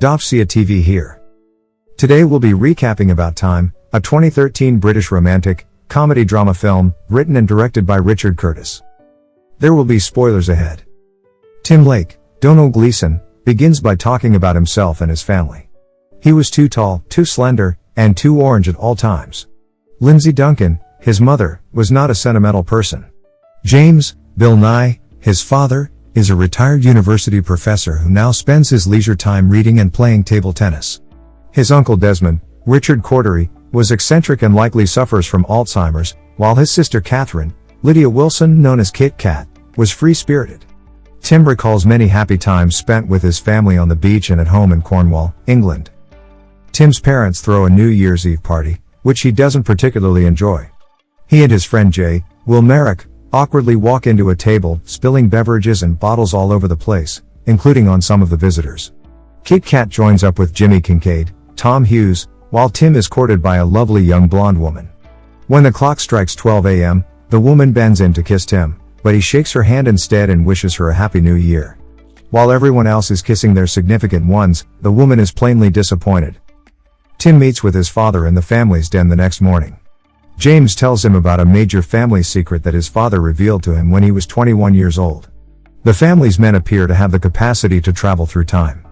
Davzia TV here. Today we'll be recapping About Time, a 2013 British romantic, comedy drama film, written and directed by Richard Curtis. There will be spoilers ahead. Tim Lake, Donal Gleeson, begins by talking about himself and his family. He was too tall, too slender, and too orange at all times. Lindsay Duncan, his mother, was not a sentimental person. James, Bill Nye, his father, is a retired university professor who now spends his leisure time reading and playing table tennis. His uncle Desmond, Richard Cordery, was eccentric and likely suffers from Alzheimer's, while his sister Katherine, Lydia Wilson, known as Kit Kat, was free-spirited. Tim recalls many happy times spent with his family on the beach and at home in Cornwall, England. Tim's parents throw a New Year's Eve party, which he doesn't particularly enjoy. He and his friend Jay, Will Merrick, awkwardly walk into a table, spilling beverages and bottles all over the place, including on some of the visitors. Kit Kat joins up with Jimmy Kincaid, Tom Hughes, while Tim is courted by a lovely young blonde woman. When the clock strikes 12 a.m., the woman bends in to kiss Tim, but he shakes her hand instead and wishes her a happy new year. While everyone else is kissing their significant ones, the woman is plainly disappointed. Tim meets with his father in the family's den the next morning. James tells him about a major family secret that his father revealed to him when he was 21 years old. The family's men appear to have the capacity to travel through time.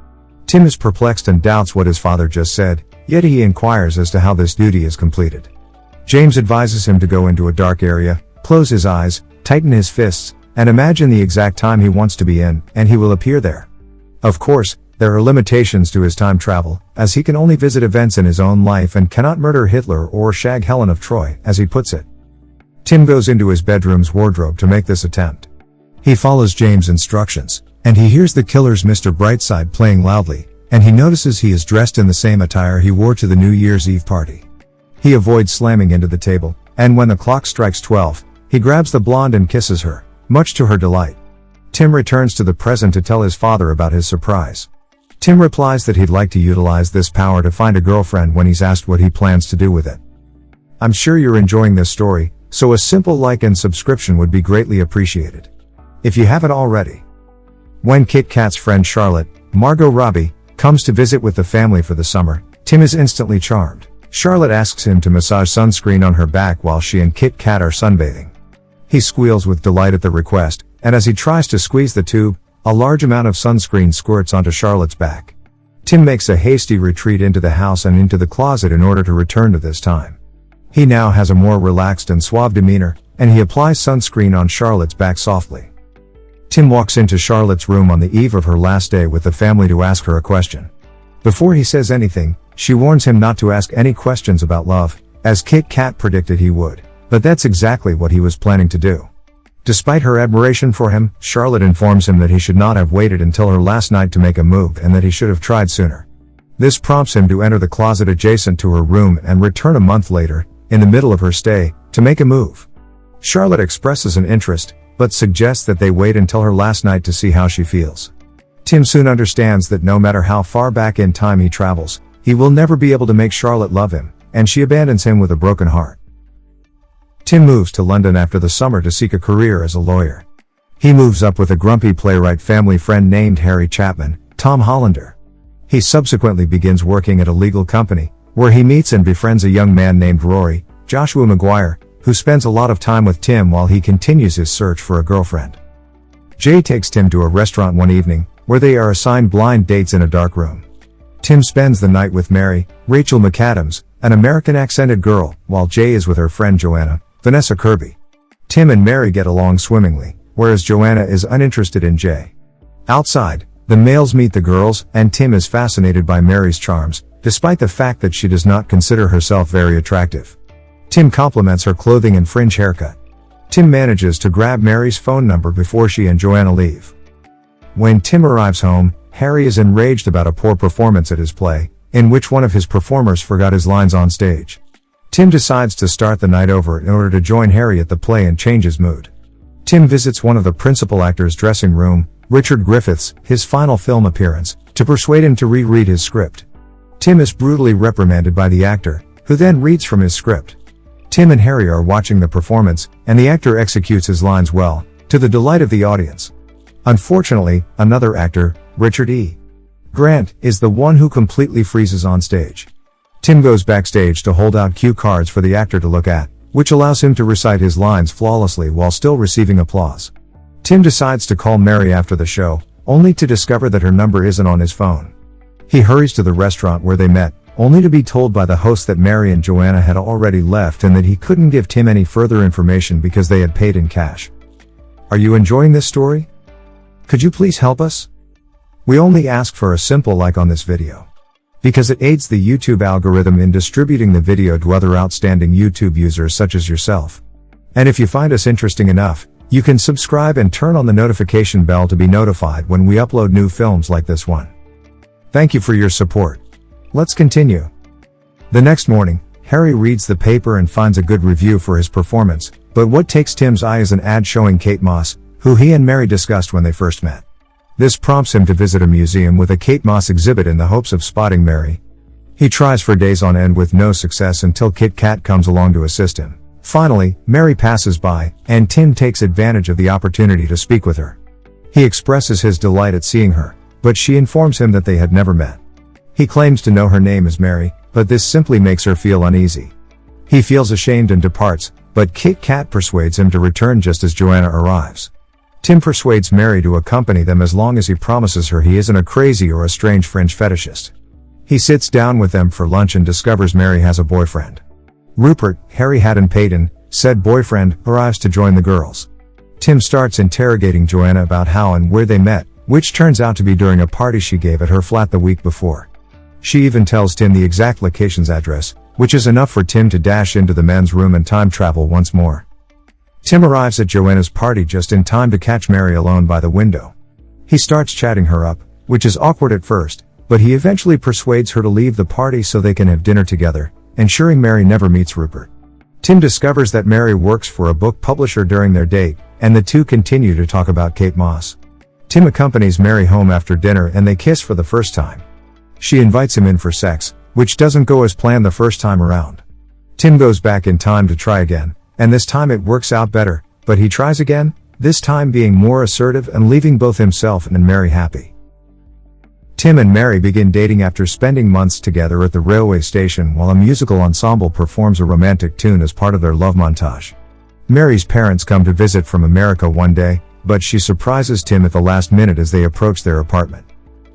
Tim is perplexed and doubts what his father just said, yet he inquires as to how this duty is completed. James advises him to go into a dark area, close his eyes, tighten his fists, and imagine the exact time he wants to be in, and he will appear there. Of course, there are limitations to his time travel, as he can only visit events in his own life and cannot murder Hitler or shag Helen of Troy, as he puts it. Tim goes into his bedroom's wardrobe to make this attempt. He follows James' instructions, and he hears the killer's Mr. Brightside playing loudly, and he notices he is dressed in the same attire he wore to the New Year's Eve party. He avoids slamming into the table, and when the clock strikes 12, he grabs the blonde and kisses her, much to her delight. Tim returns to the present to tell his father about his surprise. Tim replies that he'd like to utilize this power to find a girlfriend when he's asked what he plans to do with it. I'm sure you're enjoying this story, so a simple like and subscription would be greatly appreciated. If you haven't already. When Kit Kat's friend Charlotte, Margot Robbie, comes to visit with the family for the summer, Tim is instantly charmed. Charlotte asks him to massage sunscreen on her back while she and Kit Kat are sunbathing. He squeals with delight at the request, and as he tries to squeeze the tube, a large amount of sunscreen squirts onto Charlotte's back. Tim makes a hasty retreat into the house and into the closet in order to return to this time. He now has a more relaxed and suave demeanor, and he applies sunscreen on Charlotte's back softly. Tim walks into Charlotte's room on the eve of her last day with the family to ask her a question. Before he says anything, she warns him not to ask any questions about love, as Kit Kat predicted he would, but that's exactly what he was planning to do. Despite her admiration for him, Charlotte informs him that he should not have waited until her last night to make a move and that he should have tried sooner. This prompts him to enter the closet adjacent to her room and return a month later, in the middle of her stay, to make a move. Charlotte expresses an interest, but suggests that they wait until her last night to see how she feels. Tim soon understands that no matter how far back in time he travels, he will never be able to make Charlotte love him, and she abandons him with a broken heart. Tim moves to London after the summer to seek a career as a lawyer. He moves up with a grumpy playwright family friend named Harry Chapman, Tom Hollander. He subsequently begins working at a legal company, where he meets and befriends a young man named Rory, Joshua Maguire, who spends a lot of time with Tim while he continues his search for a girlfriend. Jay takes Tim to a restaurant one evening, where they are assigned blind dates in a dark room. Tim spends the night with Mary, Rachel McAdams, an American-accented girl, while Jay is with her friend Joanna, Vanessa Kirby. Tim and Mary get along swimmingly, whereas Joanna is uninterested in Jay. Outside, the males meet the girls, and Tim is fascinated by Mary's charms, despite the fact that she does not consider herself very attractive. Tim compliments her clothing and fringe haircut. Tim manages to grab Mary's phone number before she and Joanna leave. When Tim arrives home, Harry is enraged about a poor performance at his play, in which one of his performers forgot his lines on stage. Tim decides to start the night over in order to join Harry at the play and change his mood. Tim visits one of the principal actor's dressing room, Richard Griffiths, his final film appearance, to persuade him to reread his script. Tim is brutally reprimanded by the actor, who then reads from his script. Tim and Harry are watching the performance, and the actor executes his lines well, to the delight of the audience. Unfortunately, another actor, Richard E. Grant is the one who completely freezes on stage. Tim goes backstage to hold out cue cards for the actor to look at, which allows him to recite his lines flawlessly while still receiving applause. Tim decides to call Mary after the show, only to discover that her number isn't on his phone. He hurries to the restaurant where they met, only to be told by the host that Mary and Joanna had already left and that he couldn't give Tim any further information because they had paid in cash. Are you enjoying this story? Could you please help us? We only ask for a simple like on this video, because it aids the YouTube algorithm in distributing the video to other outstanding YouTube users such as yourself. And if you find us interesting enough, you can subscribe and turn on the notification bell to be notified when we upload new films like this one. Thank you for your support. Let's continue. The next morning, Harry reads the paper and finds a good review for his performance, but what takes Tim's eye is an ad showing Kate Moss, who he and Mary discussed when they first met. This prompts him to visit a museum with a Kate Moss exhibit in the hopes of spotting Mary. He tries for days on end with no success until Kit Kat comes along to assist him. Finally, Mary passes by, and Tim takes advantage of the opportunity to speak with her. He expresses his delight at seeing her, but she informs him that they had never met. He claims to know her name is Mary, but this simply makes her feel uneasy. He feels ashamed and departs, but Kit Kat persuades him to return just as Joanna arrives. Tim persuades Mary to accompany them as long as he promises her he isn't a crazy or a strange French fetishist. He sits down with them for lunch and discovers Mary has a boyfriend. Rupert, Harry hadn't paid in, said boyfriend, arrives to join the girls. Tim starts interrogating Joanna about how and where they met, which turns out to be during a party she gave at her flat the week before. She even tells Tim the exact location's address, which is enough for Tim to dash into the men's room and time travel once more. Tim arrives at Joanna's party just in time to catch Mary alone by the window. He starts chatting her up, which is awkward at first, but he eventually persuades her to leave the party so they can have dinner together, ensuring Mary never meets Rupert. Tim discovers that Mary works for a book publisher during their date, and the two continue to talk about Kate Moss. Tim accompanies Mary home after dinner and they kiss for the first time. She invites him in for sex, which doesn't go as planned the first time around. Tim goes back in time to try again, and this time it works out better, but he tries again, this time being more assertive and leaving both himself and Mary happy. Tim and Mary begin dating after spending months together at the railway station while a musical ensemble performs a romantic tune as part of their love montage. Mary's parents come to visit from America one day, but she surprises Tim at the last minute as they approach their apartment.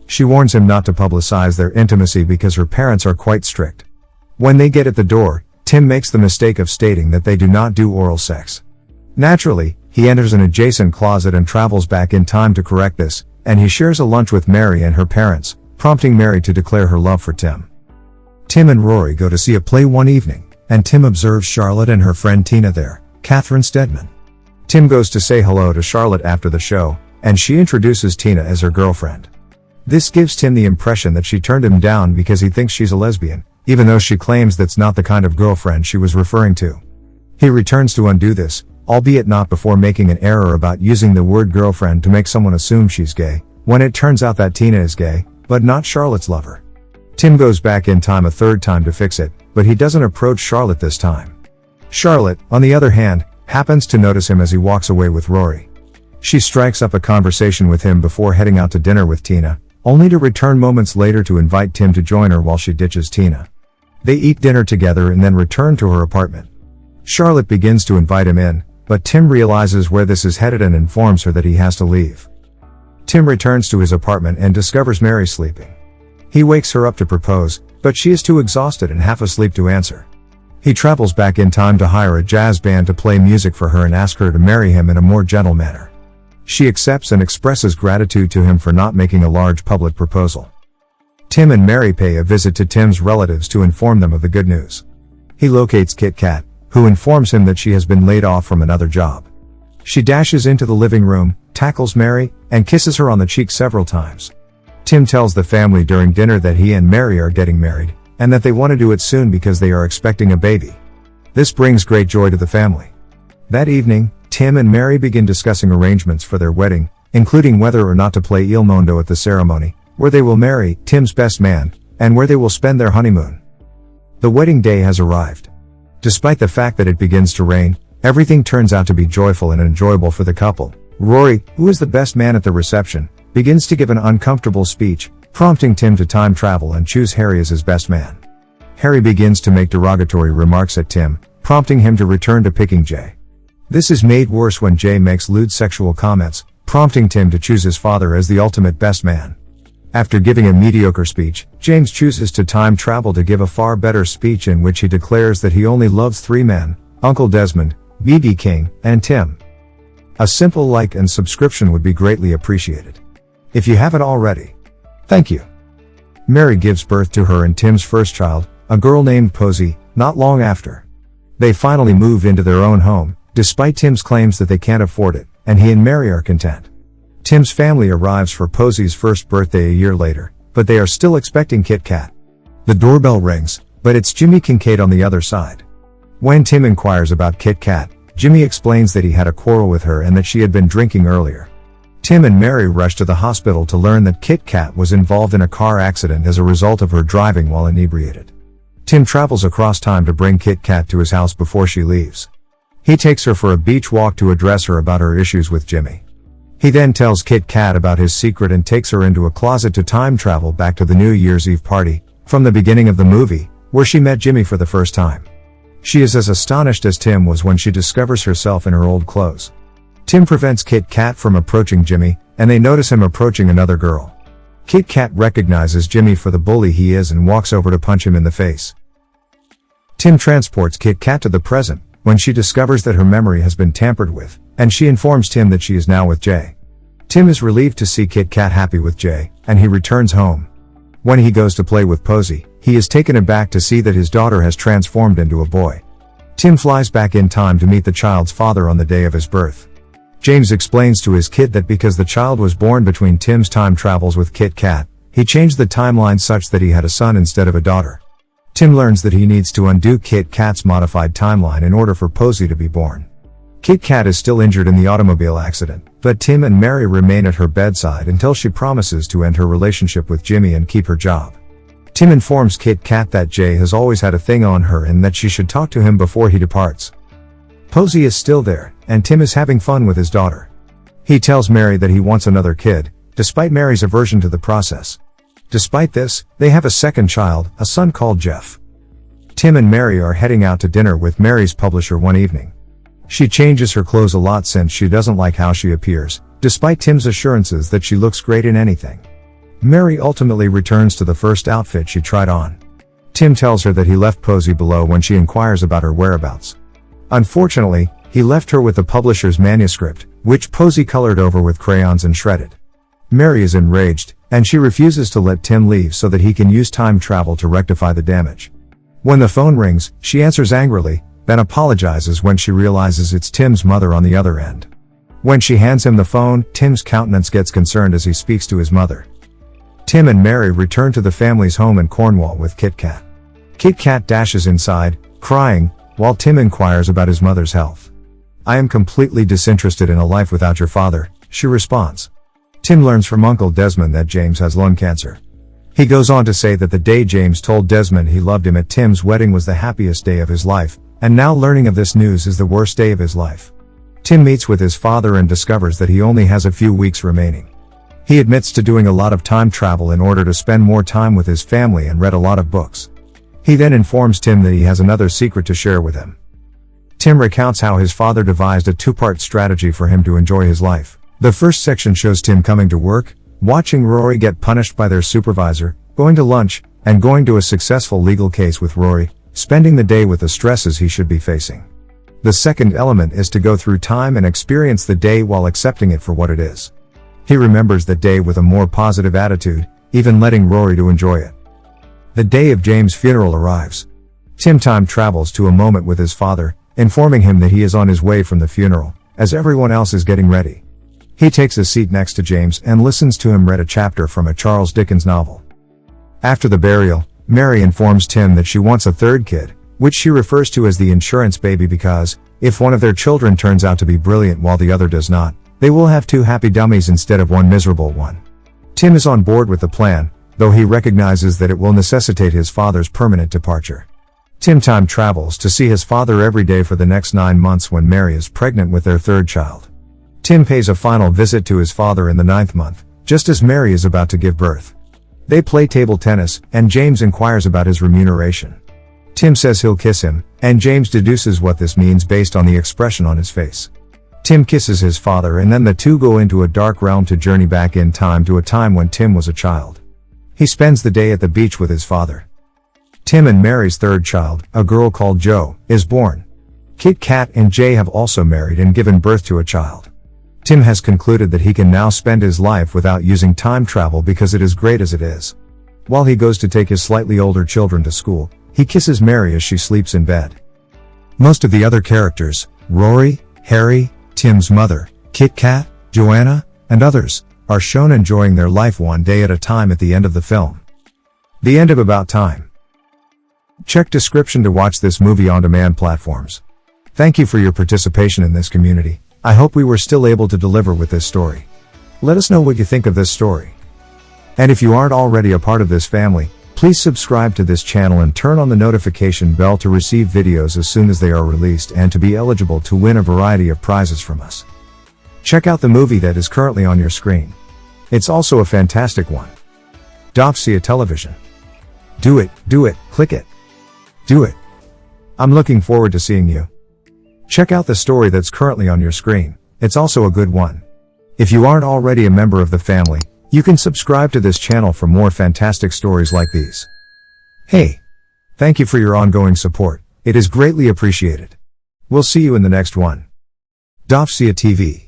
She warns him not to publicize their intimacy because her parents are quite strict. When they get at the door, Tim makes the mistake of stating that they do not do oral sex. Naturally, he enters an adjacent closet and travels back in time to correct this, and he shares a lunch with Mary and her parents, prompting Mary to declare her love for Tim. Tim and Rory go to see a play one evening, and Tim observes Charlotte and her friend Tina there, Katherine Stedman. Tim goes to say hello to Charlotte after the show, and she introduces Tina as her girlfriend. This gives Tim the impression that she turned him down because he thinks she's a lesbian, even though she claims that's not the kind of girlfriend she was referring to. He returns to undo this, albeit not before making an error about using the word girlfriend to make someone assume she's gay, when it turns out that Tina is gay, but not Charlotte's lover. Tim goes back in time a third time to fix it, but he doesn't approach Charlotte this time. Charlotte, on the other hand, happens to notice him as he walks away with Rory. She strikes up a conversation with him before heading out to dinner with Tina, only to return moments later to invite Tim to join her while she ditches Tina. They eat dinner together and then return to her apartment. Charlotte begins to invite him in, but Tim realizes where this is headed and informs her that he has to leave. Tim returns to his apartment and discovers Mary sleeping. He wakes her up to propose, but she is too exhausted and half asleep to answer. He travels back in time to hire a jazz band to play music for her and ask her to marry him in a more gentle manner. She accepts and expresses gratitude to him for not making a large public proposal. Tim and Mary pay a visit to Tim's relatives to inform them of the good news. He locates Kit Kat, who informs him that she has been laid off from another job. She dashes into the living room, tackles Mary, and kisses her on the cheek several times. Tim tells the family during dinner that he and Mary are getting married, and that they want to do it soon because they are expecting a baby. This brings great joy to the family. That evening, Tim and Mary begin discussing arrangements for their wedding, including whether or not to play Il Mondo at the ceremony, where they will marry Tim's best man, and where they will spend their honeymoon. The wedding day has arrived. Despite the fact that it begins to rain, everything turns out to be joyful and enjoyable for the couple. Rory, who is the best man at the reception, begins to give an uncomfortable speech, prompting Tim to time travel and choose Harry as his best man. Harry begins to make derogatory remarks at Tim, prompting him to return to picking Jay. This is made worse when Jay makes lewd sexual comments, prompting Tim to choose his father as the ultimate best man. After giving a mediocre speech, James chooses to time travel to give a far better speech in which he declares that he only loves 3 men, Uncle Desmond, B.B. King, and Tim. A simple like and subscription would be greatly appreciated. If you haven't already. Thank you. Mary gives birth to her and Tim's first child, a girl named Posy, not long after. They finally move into their own home, despite Tim's claims that they can't afford it, and he and Mary are content. Tim's family arrives for Posy's first birthday a year later, but they are still expecting Kit Kat. The doorbell rings, but it's Jimmy Kincaid on the other side. When Tim inquires about Kit Kat, Jimmy explains that he had a quarrel with her and that she had been drinking earlier. Tim and Mary rush to the hospital to learn that Kit Kat was involved in a car accident as a result of her driving while inebriated. Tim travels across time to bring Kit Kat to his house before she leaves. He takes her for a beach walk to address her about her issues with Jimmy. He then tells Kit Kat about his secret and takes her into a closet to time travel back to the New Year's Eve party, from the beginning of the movie, where she met Jimmy for the first time. She is as astonished as Tim was when she discovers herself in her old clothes. Tim prevents Kit Kat from approaching Jimmy, and they notice him approaching another girl. Kit Kat recognizes Jimmy for the bully he is and walks over to punch him in the face. Tim transports Kit Kat to the present, when she discovers that her memory has been tampered with, and she informs Tim that she is now with Jay. Tim is relieved to see Kit Kat happy with Jay, and he returns home. When he goes to play with Posy, he is taken aback to see that his daughter has transformed into a boy. Tim flies back in time to meet the child's father on the day of his birth. James explains to his kid that because the child was born between Tim's time travels with Kit Kat, he changed the timeline such that he had a son instead of a daughter. Tim learns that he needs to undo Kit Kat's modified timeline in order for Posy to be born. Kit Kat is still injured in the automobile accident, but Tim and Mary remain at her bedside until she promises to end her relationship with Jimmy and keep her job. Tim informs Kit Kat that Jay has always had a thing on her and that she should talk to him before he departs. Posy is still there, and Tim is having fun with his daughter. He tells Mary that he wants another kid, despite Mary's aversion to the process. Despite this, they have a second child, a son called Jeff. Tim and Mary are heading out to dinner with Mary's publisher one evening. She changes her clothes a lot since she doesn't like how she appears, despite Tim's assurances that she looks great in anything. Mary ultimately returns to the first outfit she tried on. Tim tells her that he left Posy below when she inquires about her whereabouts. Unfortunately, he left her with the publisher's manuscript, which Posy colored over with crayons and shredded. Mary is enraged, and she refuses to let Tim leave so that he can use time travel to rectify the damage. When the phone rings, she answers angrily, then apologizes when she realizes it's Tim's mother on the other end. When she hands him the phone, Tim's countenance gets concerned as he speaks to his mother. Tim and Mary return to the family's home in Cornwall with Kit Kat. Kit Kat dashes inside, crying, while Tim inquires about his mother's health. "I am completely disinterested in a life without your father," she responds. Tim learns from Uncle Desmond that James has lung cancer. He goes on to say that the day James told Desmond he loved him at Tim's wedding was the happiest day of his life, and now learning of this news is the worst day of his life. Tim meets with his father and discovers that he only has a few weeks remaining. He admits to doing a lot of time travel in order to spend more time with his family and read a lot of books. He then informs Tim that he has another secret to share with him. Tim recounts how his father devised a two-part strategy for him to enjoy his life. The first section shows Tim coming to work, watching Rory get punished by their supervisor, going to lunch, and going to a successful legal case with Rory, spending the day with the stresses he should be facing. The second element is to go through time and experience the day while accepting it for what it is. He remembers the day with a more positive attitude, even letting Rory to enjoy it. The day of James' funeral arrives. Tim time travels to a moment with his father, informing him that he is on his way from the funeral, as everyone else is getting ready. He takes a seat next to James and listens to him read a chapter from a Charles Dickens novel. After the burial, Mary informs Tim that she wants a third kid, which she refers to as the insurance baby because, if one of their children turns out to be brilliant while the other does not, they will have two happy dummies instead of one miserable one. Tim is on board with the plan, though he recognizes that it will necessitate his father's permanent departure. Tim time travels to see his father every day for the next 9 months when Mary is pregnant with their third child. Tim pays a final visit to his father in the 9th month, just as Mary is about to give birth. They play table tennis, and James inquires about his remuneration. Tim says he'll kiss him, and James deduces what this means based on the expression on his face. Tim kisses his father, and then the two go into a dark realm to journey back in time to a time when Tim was a child. He spends the day at the beach with his father. Tim and Mary's third child, a girl called Jo, is born. Kit Kat and Jay have also married and given birth to a child. Tim has concluded that he can now spend his life without using time travel because it is great as it is. While he goes to take his slightly older children to school, he kisses Mary as she sleeps in bed. Most of the other characters, Rory, Harry, Tim's mother, Kit Kat, Joanna, and others, are shown enjoying their life one day at a time at the end of the film. The end of About Time. Check description to watch this movie on demand platforms. Thank you for your participation in this community. I hope we were still able to deliver with this story. Let us know what you think of this story. And if you aren't already a part of this family, please subscribe to this channel and turn on the notification bell to receive videos as soon as they are released and to be eligible to win a variety of prizes from us. Check out the movie that is currently on your screen. It's also a fantastic one. Davzia television. Do it, click it. Do it. I'm looking forward to seeing you. Check out the story that's currently on your screen. It's also a good one. If you aren't already a member of the family, you can subscribe to this channel for more fantastic stories like these. Hey! Thank you for your ongoing support. It is greatly appreciated. We'll see you in the next one. Davzia TV.